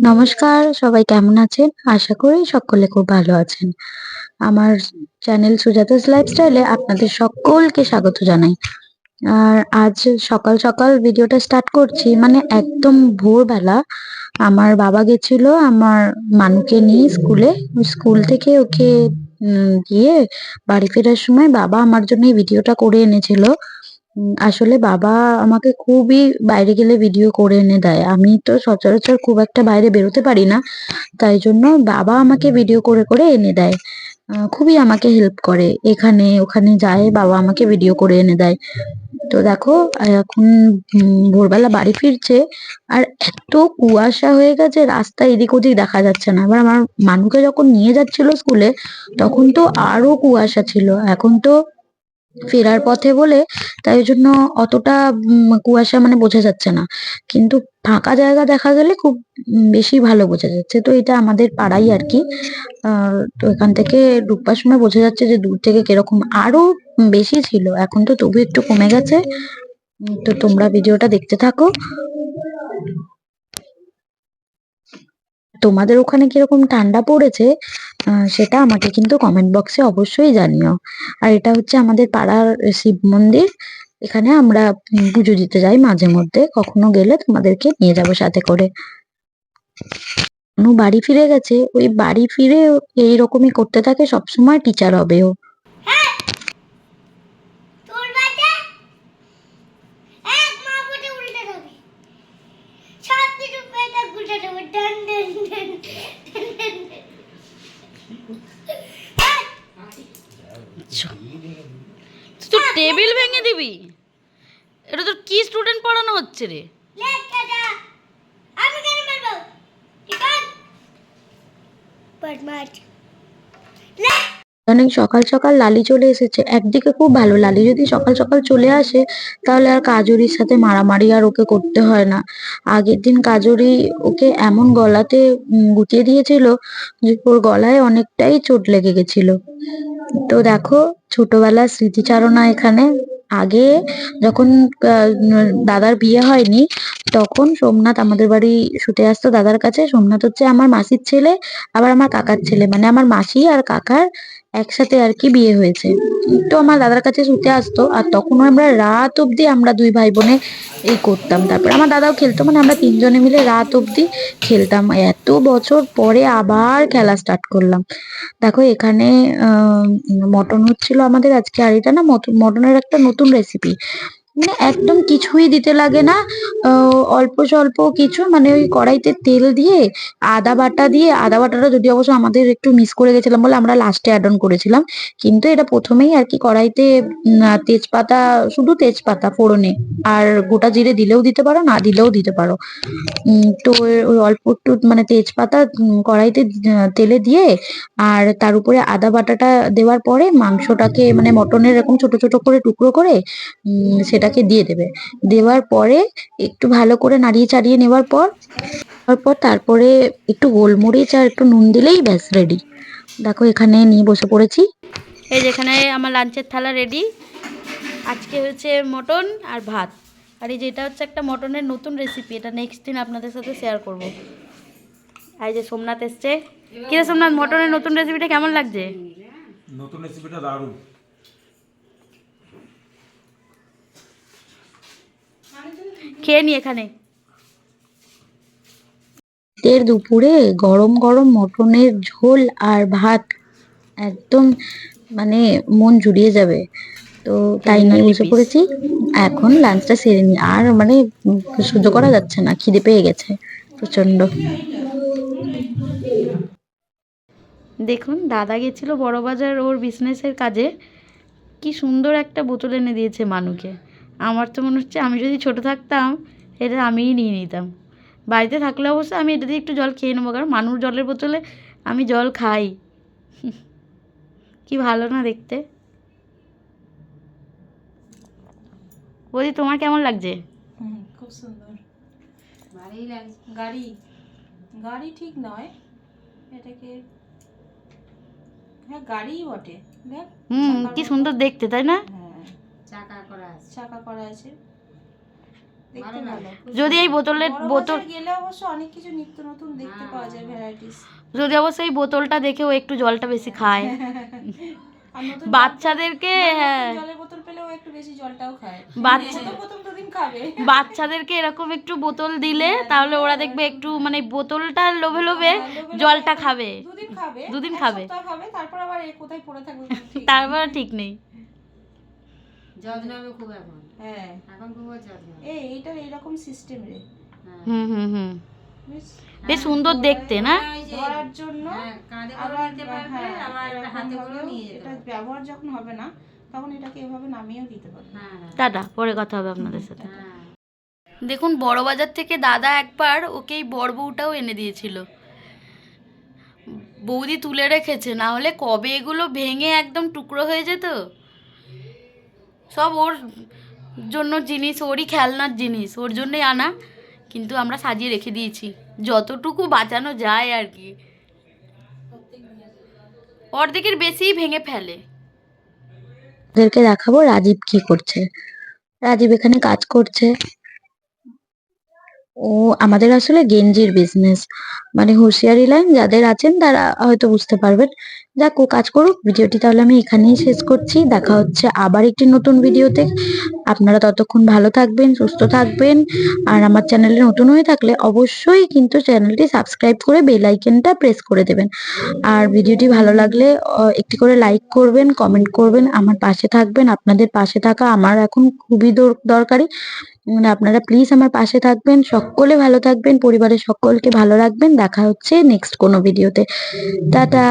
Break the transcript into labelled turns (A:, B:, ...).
A: নমস্কার, সবাই কেমন আছেন? আশা করি সকলে খুব ভালো আছেন। আমার চ্যানেল সুজাতাস লাইফস্টাইলে আপনাদের সকলকে স্বাগত জানাই। আর আজ সকাল সকাল ভিডিওটা স্টার্ট করছি, মানে একদম ভোরবেলা। আমার বাবা গেছিল আমার মানুকে নিয়ে স্কুলে। স্কুল থেকে ওকে গিয়ে বাড়ি ফেরার সময় বাবা আমার জন্য এই ভিডিওটা করে এনেছিল। আসলে বাবা আমাকে খুবই বাইরে গেলে ভিডিও করে এনে দেয়। আমি তো সচরাচর খুব একটা বাইরে বেরোতে পারি না। তাই জন্য বাবা আমাকে ভিডিও করে করে এনে দেয়। খুবই আমাকে হেল্প করে। এখানে ওখানে যায় বাবা আমাকে ভিডিও করে এনে দেয়। তো দেখো এখন ভোরবেলা বাড়ি ফিরছে আর এত কুয়াশা হয়ে গেছে, রাস্তা এদিক ওদিক দেখা যাচ্ছে না। এবার আমার মানুকে যখন নিয়ে যাচ্ছিল স্কুলে তখন তো আরো কুয়াশা ছিল। এখন তো ফেরার পথে বলে তাই জন্য অতটা কুয়াশা মানে বোঝা যাচ্ছে না। কিন্তু ফাঁকা জায়গা দেখা গেলে খুব বেশি ভালো বোঝা যাচ্ছে। তো এটা আমাদের পাড়াই আরকি। তো এখান থেকে ঢুকবার সময় বোঝা যাচ্ছে যে দূর থেকে কিরকম। আরো বেশি ছিল। এখন তো তবু একটু কমে গেছে। তো তোমরা ভিডিওটা দেখতে থাকো। তোমাদের ওখানে কিরকম ঠান্ডা পড়েছে সেটা আমাকে কিন্তু কমেন্ট বক্সে অবশ্যই জানিও। আর এটা হচ্ছে আমাদের পাড়ার শিব মন্দির। এখানে আমরা পুজো দিতে যাই মাঝে মধ্যে। কখনো গেলে তোমাদেরকে নিয়ে যাবো সাথে করে। অনু বাড়ি ফিরে গেছে। ওই বাড়ি ফিরে এইরকমই করতে থাকে, সবসময় টিচার হবে ও।
B: তুই টেবিল ভেঙে দিবি? এটা তোর কি স্টুডেন্ট পড়ানো হচ্ছে রে?
A: অনেক সকাল সকাল লালি চলে এসেছে। একদিকে খুব ভালো, লালি যদি সকাল সকাল চলে আসে তাহলে আর কাজরির সাথে মারামারি আর ওকে করতে হয় না। আগের দিন কাজরি ওকে এমন গলাতে গুঁতিয়ে দিয়েছিল যে ওর গলায় অনেকটাই চোট লেগে গেছিল। তো দেখো ছোটবেলার স্মৃতিচারণা এখানে। আগে যখন দাদার বিয়ে হয়নি তখন সোমনাথ আমাদের বাড়ি শুটে আসতো দাদার কাছে। সোমনাথ হচ্ছে আমার মাসির ছেলে, আবার আমার কাকার ছেলে, মানে আমার মাসি আর কাকার একসাথে আর কি বিয়ে হয়েছে। তো আমার দাদার কাছে শুতে আসতো আর তখনও আমরা রাত অব্দি আমরা দুই ভাই বোনে এই করতাম। তারপর আমার দাদাও খেলতো, মানে আমরা তিনজনে মিলে রাত অব্দি খেলতাম। এত বছর পরে আবার খেলা স্টার্ট করলাম। দেখো এখানে মটন হচ্ছিল আমাদের আজকে। আর এটা না মটনের একটা নতুন রেসিপি, মানে একদম কিছুই দিতে লাগে না। অল্প স্বল্প কিছু, মানে ওই কড়াইতে তেল দিয়ে আদা বাটা দিয়ে, আদা বাটাটা যদি অবশ্য আমাদের একটু মিস করে গেছিলাম বলে আমরা লাস্টে অ্যাড অন করেছিলাম। কিন্তু এটা প্রথমেই আর কি কড়াইতে তেজপাতা, শুধু তেজপাতা ফোড়নে, আর গোটা জিরে দিলেও দিতে পারো, না দিলেও দিতে পারো। তো ওই অল্প একটু মানে তেজপাতা কড়াইতে তেলে দিয়ে আর তার উপরে আদা বাটাটা দেওয়ার পরে মাংসটাকে, মানে মটনের এরকম ছোট ছোট করে টুকরো করে সেটাকে দিয়ে দেবে। দেওয়ার পরে একটু ভালো করে নাড়িয়ে চাড়িয়ে নেওয়ার পর তারপরে একটু গোলমরিচ আর একটু নুন দিলেই ব্যাস রেডি। দেখো এখানে নিয়ে বসে পড়েছি।
B: এই যেখানে আমার লাঞ্চের থালা রেডি। আজকে হচ্ছে মটন আর ভাত। আর এই যেটা হচ্ছে একটা মটনের নতুন রেসিপি, এটা নেক্সট দিন আপনাদের সাথে শেয়ার করব। এই যে সোমনাথ এসছে। কি রে সোমনাথ, মটনের নতুন রেসিপিটা কেমন লাগছে?
C: নতুন রেসিপিটা দারুণ।
B: খেয়ে নি এখানে।
A: শীতের দুপুরে গরম গরম মটনের ঝোল আর ভাত একদম মানে মন জুড়িয়ে যাবে। তো তাই নিয়ে বসে পড়েছি। এখন লাঞ্চটা সেরে নি। আর মানে সহ্য করা যাচ্ছে না, খিদে পেয়ে গেছে প্রচন্ড।
B: দেখুন দাদা গেছিল বড়বাজার ওর বিজনেসের কাজে। কি সুন্দর একটা বোতল এনে দিয়েছে মানুকে। আমার তো মনে হচ্ছে আমি যদি ছোট থাকতাম এটা আমিই নিয়ে নিতাম। বাড়িতে থাকলে অবশ্য আমি এটা দিয়ে একটু জল খেয়ে নেবো, কারণ মানুষ জলের বোতলে আমি জল খাই। কি ভালো না দেখতে। বলি তোমার কেমন লাগছে?
D: খুব সুন্দর, ভালোই লাগছে। গাড়ি গাড়ি ঠিক নয়, এটাকে হ্যাঁ গাড়িই বটে। দেখ
B: কি সুন্দর দেখতে, তাই না?
D: হ্যাঁ, চাকা করা আছে। দেখতে ভালো।
B: যদি এই বোতলের
D: বড়
B: বোতল
D: বাজার গেলে অবশ্য অনেক কিছু নিত্য নতুন দেখতে পাওয়া যায়, ভ্যারাইটিস।
B: যদি অবশ্যই এই বোতলটা দেখে ও একটু জলটা বেশি খায়।
D: আর নতুন
B: বাচ্চাদেরকে হ্যাঁ
D: জলের বোতল পেলেও একটু বেশি জলটাও খায়।
B: বাচ্চা
D: প্রথম দুদিন খাবে।
B: বাচ্চাদেরকে এরকম একটু বোতল দিলে তাহলে ওরা দেখবে একটু মানে বোতলটার লোভে লোভে জলটা খাবে,
D: দুদিন খাবে,
B: দুদিন
D: এক
B: খাবে।
D: সপ্তাহ খাবে, তারপর আবার এ কোথায় পড়ে থাকবে ঠিক
B: তারপর ঠিক নেই।
E: যত্ন হবে খুব এখন,
D: হ্যাঁ
E: এখন খুব যত্ন।
D: এইটার এইরকম সিস্টেম রে,
B: হুম
D: বেশ
B: বেশ সুন্দর দেখতে না?
E: ওই যে
D: ধরার জন্য
E: কাঁধে করে
D: আবার
E: নিতে পারবে,
D: হ্যাঁ,
E: আবার
D: এরকম
E: হাতে করে
D: ভাবেও
E: নিয়ে যেতে
D: এটা
E: পারবে।
D: ব্যবহার যখন হবে না তখন এটাকে এভাবে নামিয়েও দিতে পারবে।
E: হ্যাঁ হ্যাঁ
B: টাটা, পরে কথা হবে আপনাদের সাথে।
E: হ্যাঁ।
B: দেখুন বড় বাজার থেকে দাদা একবার ওকে এই বড় বউটাও এনে দিয়েছিল। বৌদি তুলে রেখেছে, না হলে কবে এগুলো ভেঙে একদম টুকরো হয়ে যেত। সব ওর জন্য জিনিস, ওরই খেলনার জিনিস, ওর জন্যই আনা, কিন্তু আমরা সাজিয়ে রেখে দিয়েছি যতটুকু বাঁচানো যায় আর কি। অর্ধেকের বেশিই ভেঙে ফেলে।
A: ওদেরকে দেখাবো রাজীব কি করছে। রাজীব এখানে কাজ করছে। ও আমাদের আসলে গেঞ্জির বিজনেস, মানে হুঁশিয়ারি লাইন যাদের আছেন তারা হয়তো বুঝতে পারবেন। যাক, ও কাজ করুক। ভিডিওটি তাহলে আমি এখানেই শেষ করছি। দেখা হচ্ছে আবার একটি নতুন ভিডিওতে। আপনারা ততক্ষণ ভালো থাকবেন, সুস্থ থাকবেন। আর আমার চ্যানেলে নতুন হয়ে থাকলে অবশ্যই কিন্তু চ্যানেলটি সাবস্ক্রাইব করে বেল আইকনটা প্রেস করে দেবেন। আর ভিডিওটি ভালো লাগলে একটি করে লাইক করবেন, কমেন্ট করবেন, আমার পাশে থাকবেন। আপনাদের পাশে থাকা আমার এখন খুবই দরকারি। মানে আপনারা প্লিজ আমার পাশে থাকবেন। সকলে ভালো থাকবেন, পরিবারের সকলকে ভালো রাখবেন। দেখা হচ্ছে নেক্সট কোনো ভিডিওতে। টাটা।